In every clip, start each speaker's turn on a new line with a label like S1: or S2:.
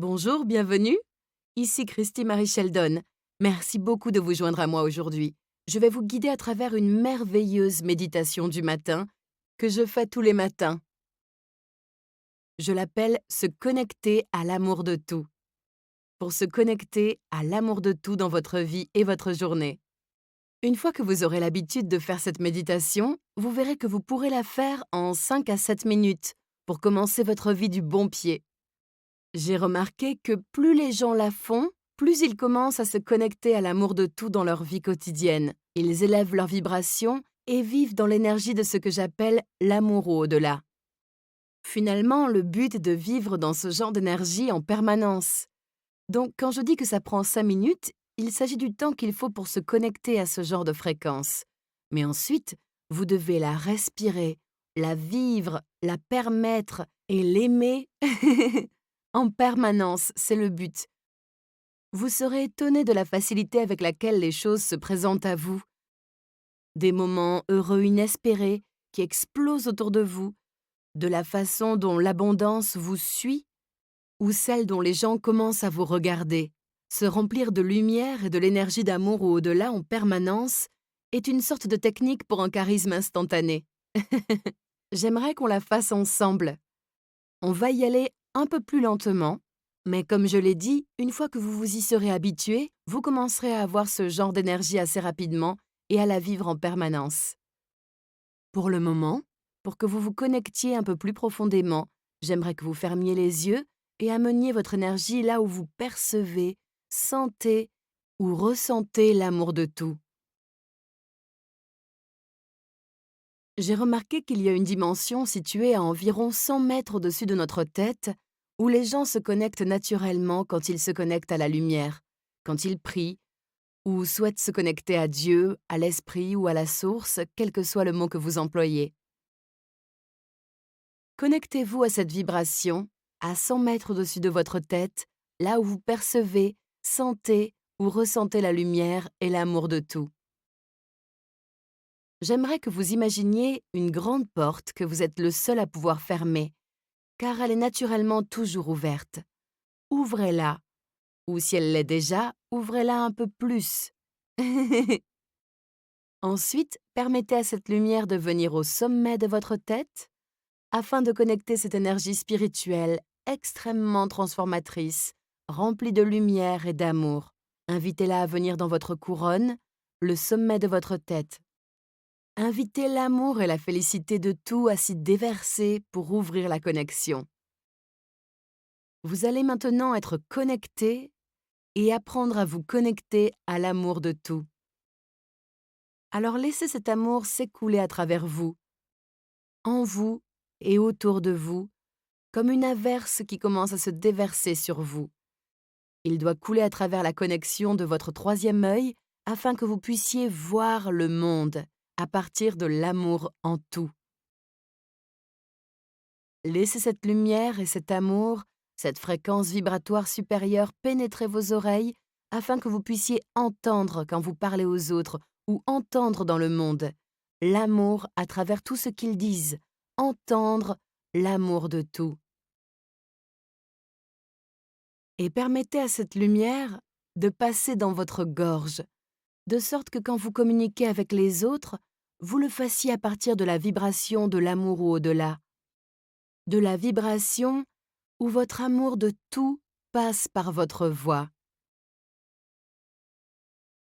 S1: Bonjour, bienvenue. Ici Christy Marie Sheldon. Merci beaucoup de vous joindre à moi aujourd'hui. Je vais vous guider à travers une merveilleuse méditation du matin que je fais tous les matins. Je l'appelle se connecter à l'amour de tout. Pour se connecter à l'amour de tout dans votre vie et votre journée. Une fois que vous aurez l'habitude de faire cette méditation, vous verrez que vous pourrez la faire en 5 à 7 minutes pour commencer votre vie du bon pied. J'ai remarqué que plus les gens la font, plus ils commencent à se connecter à l'amour de tout dans leur vie quotidienne. Ils élèvent leur vibration et vivent dans l'énergie de ce que j'appelle l'amour au-delà. Finalement, le but est de vivre dans ce genre d'énergie en permanence. Donc, quand je dis que ça prend 5 minutes, il s'agit du temps qu'il faut pour se connecter à ce genre de fréquence. Mais ensuite, vous devez la respirer, la vivre, la permettre et l'aimer en permanence, c'est le but. Vous serez étonné de la facilité avec laquelle les choses se présentent à vous. Des moments heureux inespérés qui explosent autour de vous, de la façon dont l'abondance vous suit ou celle dont les gens commencent à vous regarder. Se remplir de lumière et de l'énergie d'amour ou au-delà en permanence est une sorte de technique pour un charisme instantané. J'aimerais qu'on la fasse ensemble. On va y aller un peu plus lentement, mais comme je l'ai dit, une fois que vous vous y serez habitué, vous commencerez à avoir ce genre d'énergie assez rapidement et à la vivre en permanence. Pour le moment, pour que vous vous connectiez un peu plus profondément, j'aimerais que vous fermiez les yeux et ameniez votre énergie là où vous percevez, sentez ou ressentez l'amour de tout. J'ai remarqué qu'il y a une dimension située à environ 100 mètres au-dessus de notre tête, où les gens se connectent naturellement quand ils se connectent à la lumière, quand ils prient, ou souhaitent se connecter à Dieu, à l'esprit ou à la source, quel que soit le mot que vous employez. Connectez-vous à cette vibration, à 100 mètres au-dessus de votre tête, là où vous percevez, sentez ou ressentez la lumière et l'amour de tout. J'aimerais que vous imaginiez une grande porte que vous êtes le seul à pouvoir fermer, car elle est naturellement toujours ouverte. Ouvrez-la, ou si elle l'est déjà, ouvrez-la un peu plus. Ensuite, permettez à cette lumière de venir au sommet de votre tête, afin de connecter cette énergie spirituelle extrêmement transformatrice, remplie de lumière et d'amour. Invitez-la à venir dans votre couronne, le sommet de votre tête. Invitez l'amour et la félicité de tout à s'y déverser pour ouvrir la connexion. Vous allez maintenant être connecté et apprendre à vous connecter à l'amour de tout. Alors laissez cet amour s'écouler à travers vous, en vous et autour de vous, comme une averse qui commence à se déverser sur vous. Il doit couler à travers la connexion de votre troisième œil afin que vous puissiez voir le monde à partir de l'amour en tout. Laissez cette lumière et cet amour, cette fréquence vibratoire supérieure pénétrer vos oreilles afin que vous puissiez entendre quand vous parlez aux autres ou entendre dans le monde l'amour à travers tout ce qu'ils disent, entendre l'amour de tout. Et permettez à cette lumière de passer dans votre gorge, de sorte que quand vous communiquez avec les autres, vous le fassiez à partir de la vibration de l'amour ou au-delà, de la vibration où votre amour de tout passe par votre voix.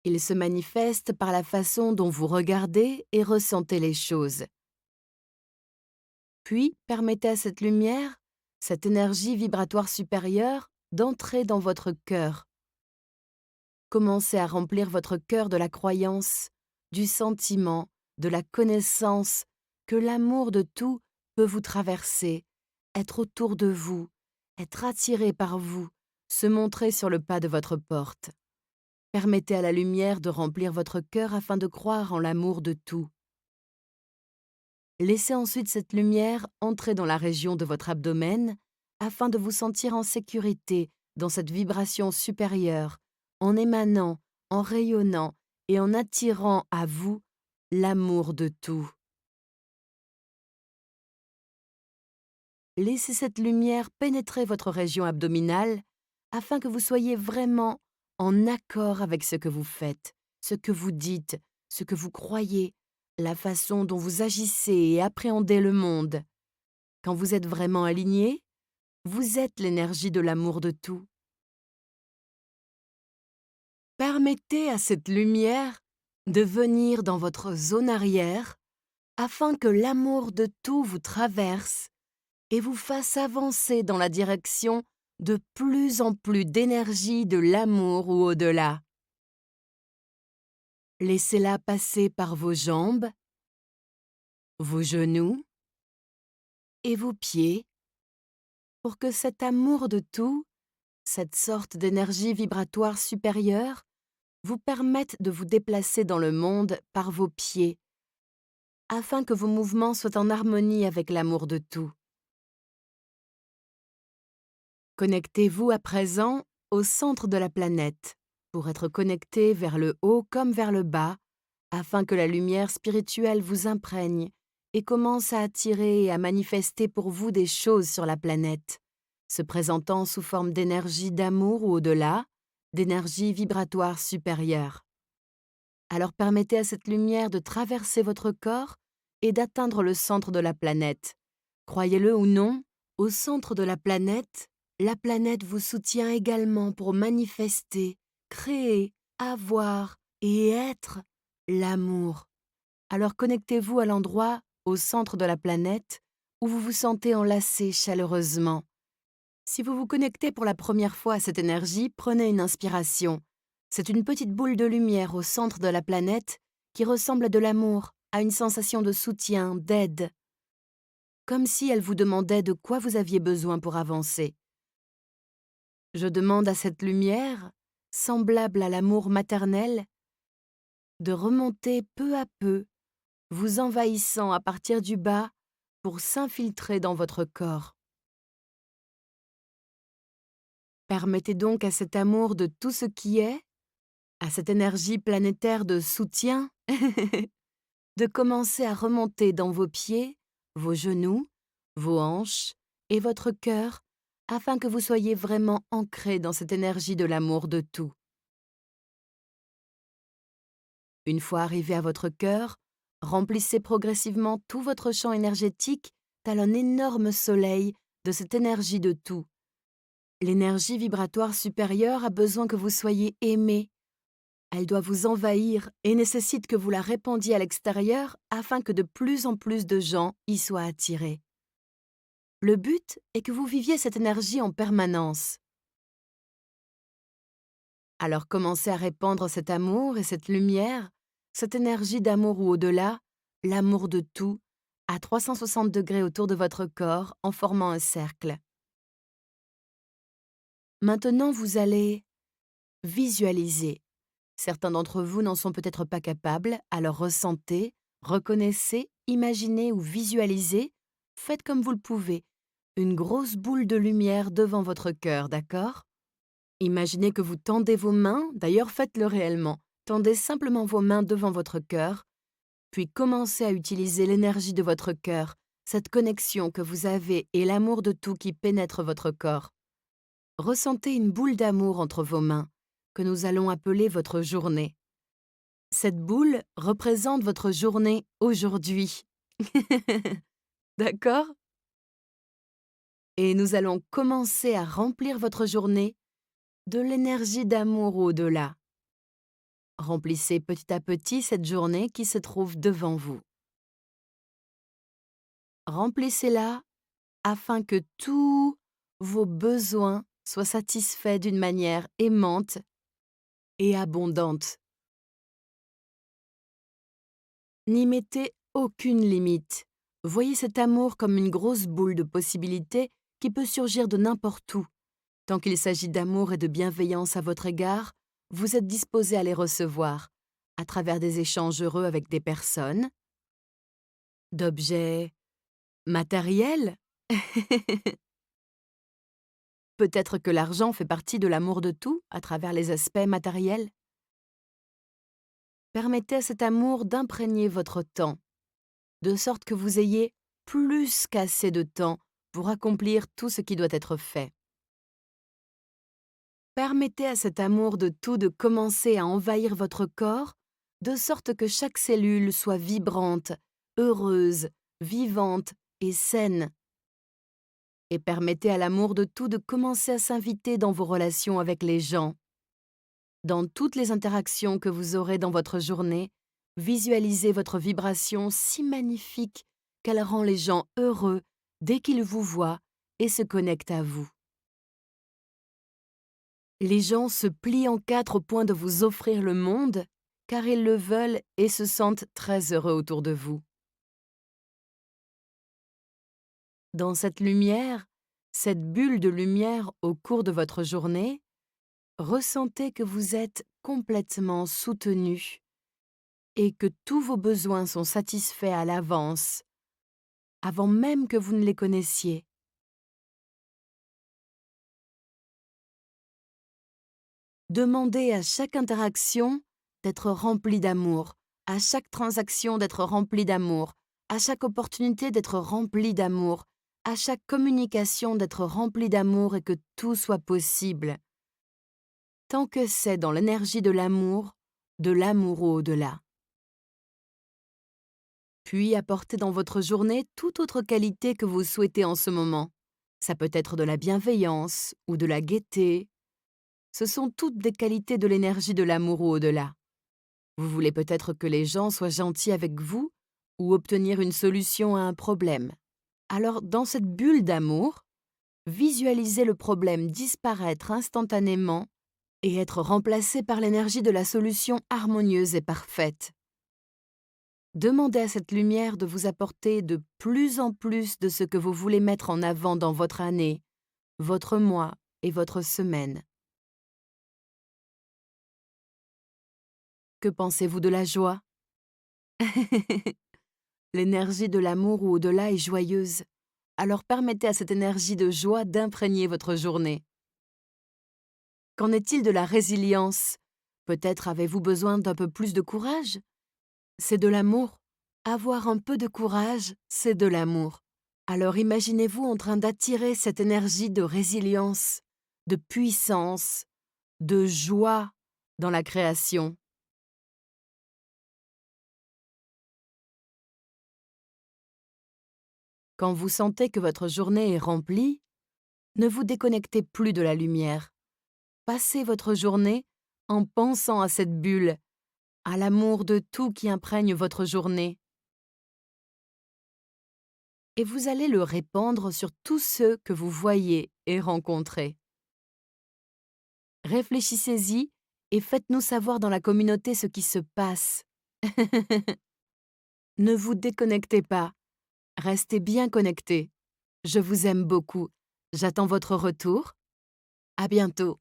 S1: Il se manifeste par la façon dont vous regardez et ressentez les choses. Puis, permettez à cette lumière, cette énergie vibratoire supérieure, d'entrer dans votre cœur. Commencez à remplir votre cœur de la croyance, du sentiment, de la connaissance que l'amour de tout peut vous traverser, être autour de vous, être attiré par vous, se montrer sur le pas de votre porte. Permettez à la lumière de remplir votre cœur afin de croire en l'amour de tout. Laissez ensuite cette lumière entrer dans la région de votre abdomen afin de vous sentir en sécurité dans cette vibration supérieure, en émanant, en rayonnant et en attirant à vous l'amour de tout. Laissez cette lumière pénétrer votre région abdominale afin que vous soyez vraiment en accord avec ce que vous faites, ce que vous dites, ce que vous croyez, la façon dont vous agissez et appréhendez le monde. Quand vous êtes vraiment aligné, vous êtes l'énergie de l'amour de tout. Permettez à cette lumière de venir dans votre zone arrière afin que l'amour de tout vous traverse et vous fasse avancer dans la direction de plus en plus d'énergie de l'amour ou au-delà. Laissez-la passer par vos jambes, vos genoux et vos pieds pour que cet amour de tout, cette sorte d'énergie vibratoire supérieure, vous permette de vous déplacer dans le monde par vos pieds, afin que vos mouvements soient en harmonie avec l'amour de tout. Connectez-vous à présent au centre de la planète, pour être connecté vers le haut comme vers le bas, afin que la lumière spirituelle vous imprègne et commence à attirer et à manifester pour vous des choses sur la planète, se présentant sous forme d'énergie d'amour ou au-delà, d'énergie vibratoire supérieure. Alors permettez à cette lumière de traverser votre corps et d'atteindre le centre de la planète. Croyez-le ou non, au centre de la planète vous soutient également pour manifester, créer, avoir et être l'amour. Alors connectez-vous à l'endroit, au centre de la planète, où vous vous sentez enlacé chaleureusement. Si vous vous connectez pour la première fois à cette énergie, prenez une inspiration. C'est une petite boule de lumière au centre de la planète qui ressemble à de l'amour, à une sensation de soutien, d'aide. Comme si elle vous demandait de quoi vous aviez besoin pour avancer. Je demande à cette lumière, semblable à l'amour maternel, de remonter peu à peu, vous envahissant à partir du bas pour s'infiltrer dans votre corps. Permettez donc à cet amour de tout ce qui est, à cette énergie planétaire de soutien, de commencer à remonter dans vos pieds, vos genoux, vos hanches et votre cœur, afin que vous soyez vraiment ancré dans cette énergie de l'amour de tout. Une fois arrivé à votre cœur, remplissez progressivement tout votre champ énergétique tel un énorme soleil de cette énergie de tout. L'énergie vibratoire supérieure a besoin que vous soyez aimé. Elle doit vous envahir et nécessite que vous la répandiez à l'extérieur afin que de plus en plus de gens y soient attirés. Le but est que vous viviez cette énergie en permanence. Alors commencez à répandre cet amour et cette lumière, cette énergie d'amour ou au-delà, l'amour de tout, à 360 degrés autour de votre corps en formant un cercle. Maintenant, vous allez visualiser. Certains d'entre vous n'en sont peut-être pas capables, alors ressentez, reconnaissez, imaginez ou visualisez, faites comme vous le pouvez, une grosse boule de lumière devant votre cœur, d'accord ? Imaginez que vous tendez vos mains, d'ailleurs faites-le réellement, tendez simplement vos mains devant votre cœur, puis commencez à utiliser l'énergie de votre cœur, cette connexion que vous avez et l'amour de tout qui pénètre votre corps. Ressentez une boule d'amour entre vos mains, que nous allons appeler votre journée. Cette boule représente votre journée aujourd'hui. D'accord ? Et nous allons commencer à remplir votre journée de l'énergie d'amour au-delà. Remplissez petit à petit cette journée qui se trouve devant vous. Remplissez-la afin que tous vos besoins soient satisfaits d'une manière aimante et abondante. N'y mettez aucune limite. Voyez cet amour comme une grosse boule de possibilités qui peut surgir de n'importe où. Tant qu'il s'agit d'amour et de bienveillance à votre égard, vous êtes disposé à les recevoir, à travers des échanges heureux avec des personnes, d'objets matériels. Peut-être que l'argent fait partie de l'amour de tout à travers les aspects matériels. Permettez à cet amour d'imprégner votre temps, de sorte que vous ayez plus qu'assez de temps pour accomplir tout ce qui doit être fait. Permettez à cet amour de tout de commencer à envahir votre corps, de sorte que chaque cellule soit vibrante, heureuse, vivante et saine. Et permettez à l'amour de tout de commencer à s'inviter dans vos relations avec les gens. Dans toutes les interactions que vous aurez dans votre journée, visualisez votre vibration si magnifique qu'elle rend les gens heureux dès qu'ils vous voient et se connectent à vous. Les gens se plient en quatre au point de vous offrir le monde, car ils le veulent et se sentent très heureux autour de vous. Dans cette lumière, cette bulle de lumière au cours de votre journée, ressentez que vous êtes complètement soutenu et que tous vos besoins sont satisfaits à l'avance, avant même que vous ne les connaissiez. Demandez à chaque interaction d'être remplie d'amour, à chaque transaction d'être remplie d'amour, à chaque opportunité d'être remplie d'amour, à chaque communication d'être remplie d'amour et que tout soit possible. Tant que c'est dans l'énergie de l'amour au-delà. Puis apportez dans votre journée toute autre qualité que vous souhaitez en ce moment. Ça peut être de la bienveillance ou de la gaieté. Ce sont toutes des qualités de l'énergie de l'amour au-delà. Vous voulez peut-être que les gens soient gentils avec vous ou obtenir une solution à un problème. Alors, dans cette bulle d'amour, visualisez le problème disparaître instantanément et être remplacé par l'énergie de la solution harmonieuse et parfaite. Demandez à cette lumière de vous apporter de plus en plus de ce que vous voulez mettre en avant dans votre année, votre mois et votre semaine. Que pensez-vous de la joie? L'énergie de l'amour ou au-delà est joyeuse. Alors permettez à cette énergie de joie d'imprégner votre journée. Qu'en est-il de la résilience? Peut-être avez-vous besoin d'un peu plus de courage? C'est de l'amour. Avoir un peu de courage, c'est de l'amour. Alors imaginez-vous en train d'attirer cette énergie de résilience, de puissance, de joie dans la création. Quand vous sentez que votre journée est remplie, ne vous déconnectez plus de la lumière. Passez votre journée en pensant à cette bulle, à l'amour de tout qui imprègne votre journée. Et vous allez le répandre sur tous ceux que vous voyez et rencontrez. Réfléchissez-y et faites-nous savoir dans la communauté ce qui se passe. Ne vous déconnectez pas. Restez bien connectés. Je vous aime beaucoup. J'attends votre retour. À bientôt.